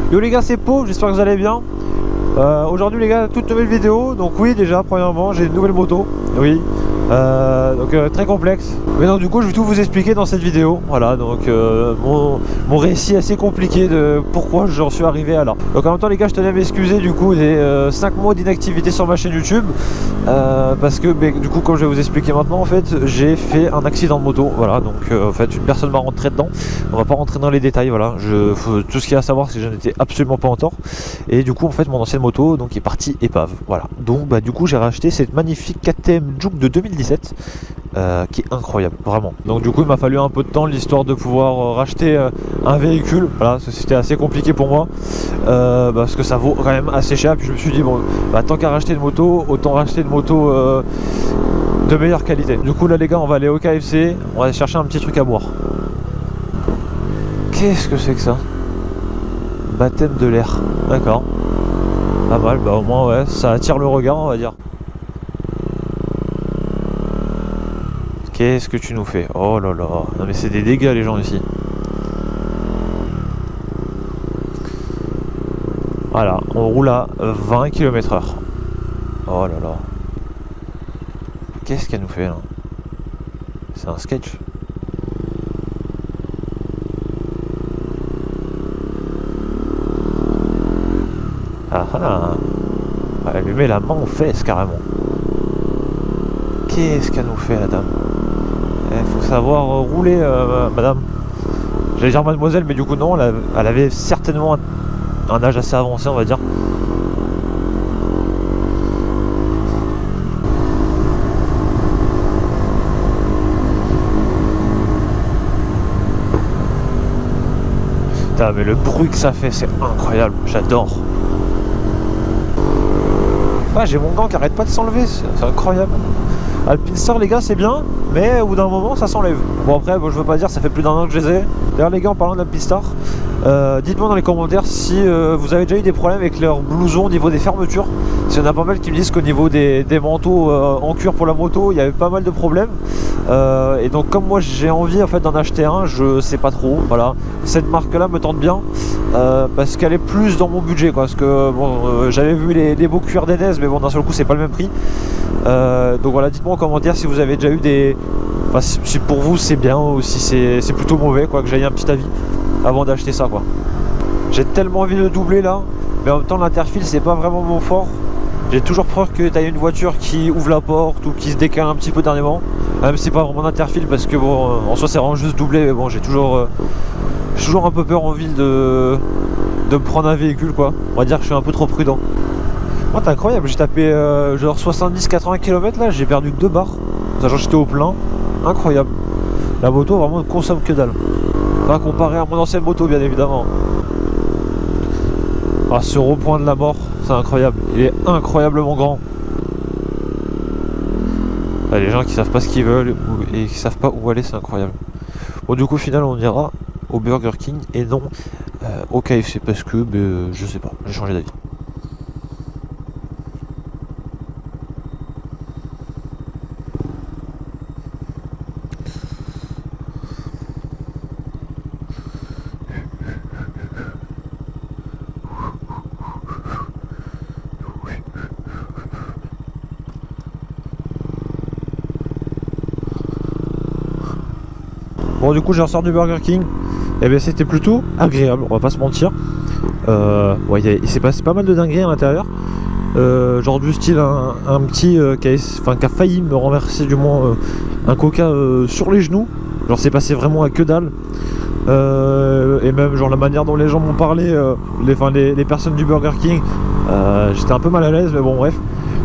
Yo les gars, c'est Pau, j'espère que vous allez bien. Aujourd'hui les gars, toute nouvelle vidéo. Donc oui, déjà premièrement j'ai une nouvelle moto. Oui. Très complexe. Mais donc du coup je vais tout vous expliquer dans cette vidéo. Voilà, donc mon récit assez compliqué de pourquoi j'en suis arrivé à là. Donc en même temps les gars, je tenais à m'excuser du coup des 5 mois d'inactivité sur ma chaîne YouTube. Parce que du coup, comme je vais vous expliquer maintenant, en fait j'ai fait un accident de moto. Voilà, donc en fait une personne m'a rentré dedans. On va pas rentrer dans les détails. Voilà, tout ce qu'il y a à savoir c'est que je n'étais absolument pas en tort. Et du coup en fait mon ancienne moto donc est partie épave. Voilà, donc du coup j'ai racheté cette magnifique KTM Juke de 2017 qui est incroyable, vraiment. Donc du coup il m'a fallu un peu de temps l'histoire de pouvoir racheter un véhicule. Voilà, c'était assez compliqué pour moi parce que ça vaut quand même assez cher. Puis je me suis dit bon, tant qu'à racheter une moto, autant racheter une moto de meilleure qualité. Du coup là les gars, on va aller au KFC, on va aller chercher un petit truc à boire. Qu'est-ce que c'est que ça? Baptême de l'air, d'accord. Pas mal, au moins ouais, ça attire le regard on va dire. Qu'est-ce que tu nous fais? Oh là là, non mais c'est des dégâts les gens ici. Voilà, on roule à 20 km/h. Oh là là. Qu'est-ce qu'elle nous fait là? C'est un sketch. Ah ah. Elle lui met la main aux fesses carrément. Qu'est-ce qu'elle nous fait la dame? Il faut savoir rouler madame. J'allais dire mademoiselle mais du coup non, elle avait certainement un âge assez avancé on va dire. Putain mais le bruit que ça fait c'est incroyable, j'adore. Ah, j'ai mon gant qui arrête pas de s'enlever, c'est incroyable. Alpinstar les gars c'est bien, mais au bout d'un moment ça s'enlève. Bon après je veux pas dire ça fait plus d'un an que je les ai. D'ailleurs les gars en parlant d'Alpinstar, dites-moi dans les commentaires si vous avez déjà eu des problèmes avec leurs blousons au niveau des fermetures. S'il y en a pas mal qui me disent qu'au niveau des manteaux en cuir pour la moto il y avait pas mal de problèmes. Et donc comme moi j'ai envie en fait d'en acheter un, je sais pas trop, voilà. Cette marque là me tente bien parce qu'elle est plus dans mon budget quoi. Parce que bon j'avais vu les beaux cuirs d'Enez mais bon d'un seul coup c'est pas le même prix. Donc voilà, dites-moi en commentaire si vous avez déjà eu des... Enfin si pour vous c'est bien ou si c'est plutôt mauvais quoi, que j'aille un petit avis avant d'acheter ça quoi. J'ai tellement envie de doubler là, mais en même temps l'interfile c'est pas vraiment mon fort. J'ai toujours peur que tu aies une voiture qui ouvre la porte ou qui se décale un petit peu dernièrement. Même si c'est pas vraiment d'interfile parce que bon en soi c'est vraiment juste doublé, mais bon j'ai toujours un peu peur en ville de me prendre un véhicule quoi. On va dire que je suis un peu trop prudent. Oh, c'est incroyable, j'ai tapé genre 70-80 km là, j'ai perdu 2 barres. Sachant que j'étais au plein, incroyable. La moto vraiment ne consomme que dalle. Pas comparé à mon ancienne moto bien évidemment. Ah, ce rond-point de la mort, c'est incroyable. Il est incroyablement grand. Ah, les gens qui savent pas ce qu'ils veulent et qui savent pas où aller, c'est incroyable. Bon du coup au final on ira au Burger King et non au KFC parce que je sais pas, j'ai changé d'avis. Bon du coup j'ai ressort du Burger King. Et bien c'était plutôt agréable, on va pas se mentir. Ouais, il s'est passé pas mal de dingueries à l'intérieur. Genre du style un petit qui a failli me renverser du moins un coca sur les genoux. Genre c'est passé vraiment à que dalle. Et même genre la manière dont les gens m'ont parlé, les personnes du Burger King, j'étais un peu mal à l'aise mais bon bref.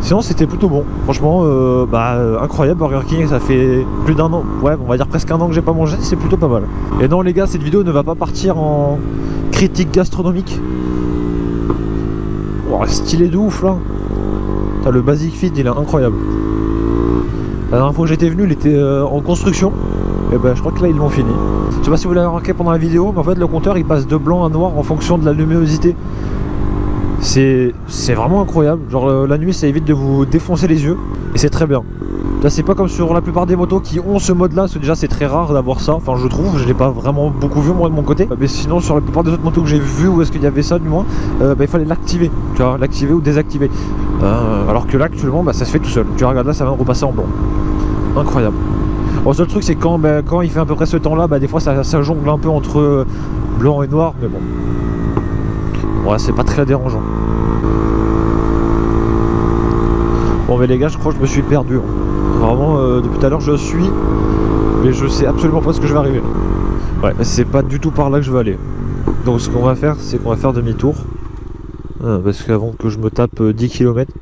Sinon c'était plutôt bon, franchement incroyable Burger King, ça fait plus d'un an, ouais on va dire presque un an que j'ai pas mangé, c'est plutôt pas mal. Et non les gars, cette vidéo ne va pas partir en critique gastronomique. Oh, stylé de ouf là. T'as le Basic Fit, il est incroyable. La dernière fois que j'étais venu il était en construction. Et je crois que là ils l'ont fini. Je sais pas si vous l'avez remarqué pendant la vidéo, mais en fait le compteur il passe de blanc à noir en fonction de la luminosité. C'est vraiment incroyable, genre la nuit ça évite de vous défoncer les yeux et c'est très bien. Là c'est pas comme sur la plupart des motos qui ont ce mode là, parce que déjà c'est très rare d'avoir ça, enfin je trouve, je l'ai pas vraiment beaucoup vu moi de mon côté, mais sinon sur la plupart des autres motos que j'ai vu où est-ce qu'il y avait ça du moins, il fallait l'activer, tu vois, l'activer ou désactiver, alors que là actuellement ça se fait tout seul, tu regardes là ça va repasser en blanc, incroyable. Bon, le seul truc c'est quand il fait à peu près ce temps là, des fois ça jongle un peu entre blanc et noir, mais bon, ouais c'est pas très dérangeant. Bon mais les gars je crois que je me suis perdu, vraiment depuis tout à l'heure je suis, mais je sais absolument pas ce que je vais arriver. Ouais, c'est pas du tout par là que je veux aller. Donc ce qu'on va faire, c'est qu'on va faire demi-tour, parce qu'avant que je me tape 10 km,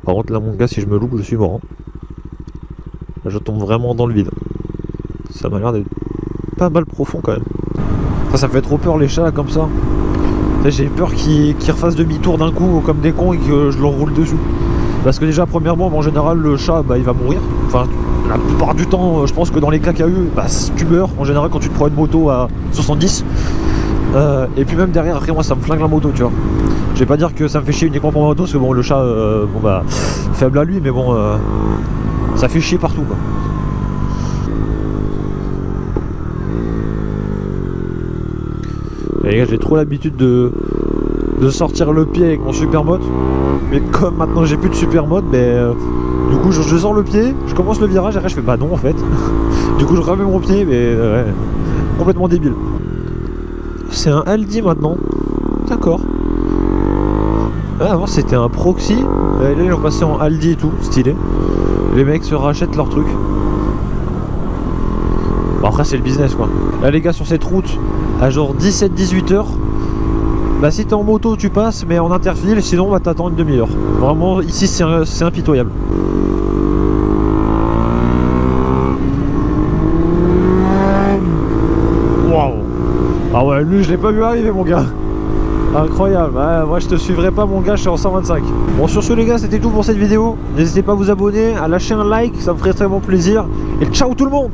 par contre là mon gars si je me loupe je suis mort, hein. Là, je tombe vraiment dans le vide. Ça m'a l'air d'être pas mal profond quand même. Ça me fait trop peur les chats là, comme ça. J'ai peur qu'ils refassent demi-tour d'un coup comme des cons et que je l'enroule dessus. Parce que déjà premièrement en général le chat il va mourir. Enfin la plupart du temps je pense que dans les cas qu'il y a eu tu meurs en général quand tu te prends une moto à 70. Et puis même derrière après moi ça me flingue la moto tu vois. Je vais pas dire que ça me fait chier uniquement pour ma moto parce que bon le chat faible à lui mais bon ça fait chier partout quoi. Et les gars j'ai trop l'habitude de sortir le pied avec mon super mode, mais comme maintenant j'ai plus de super mode, du coup je sors le pied, je commence le virage et après je fais non en fait. Du coup je remets mon pied mais complètement débile. C'est un Aldi maintenant, d'accord. Avant c'était un Proxy, et là ils ont passé en Aldi et tout, stylé. Les mecs se rachètent leurs trucs. Bon, après c'est le business quoi. Là les gars sur cette route à genre 17-18 heures, si t'es en moto tu passes mais en interfile, sinon t'attends une demi-heure. Vraiment ici c'est impitoyable. Waouh. Ah ouais lui je l'ai pas vu arriver mon gars. Incroyable, moi je te suivrai pas mon gars, je suis en 125. Bon sur ce les gars c'était tout pour cette vidéo. N'hésitez pas à vous abonner, à lâcher un like, ça me ferait très bon plaisir. Et ciao tout le monde.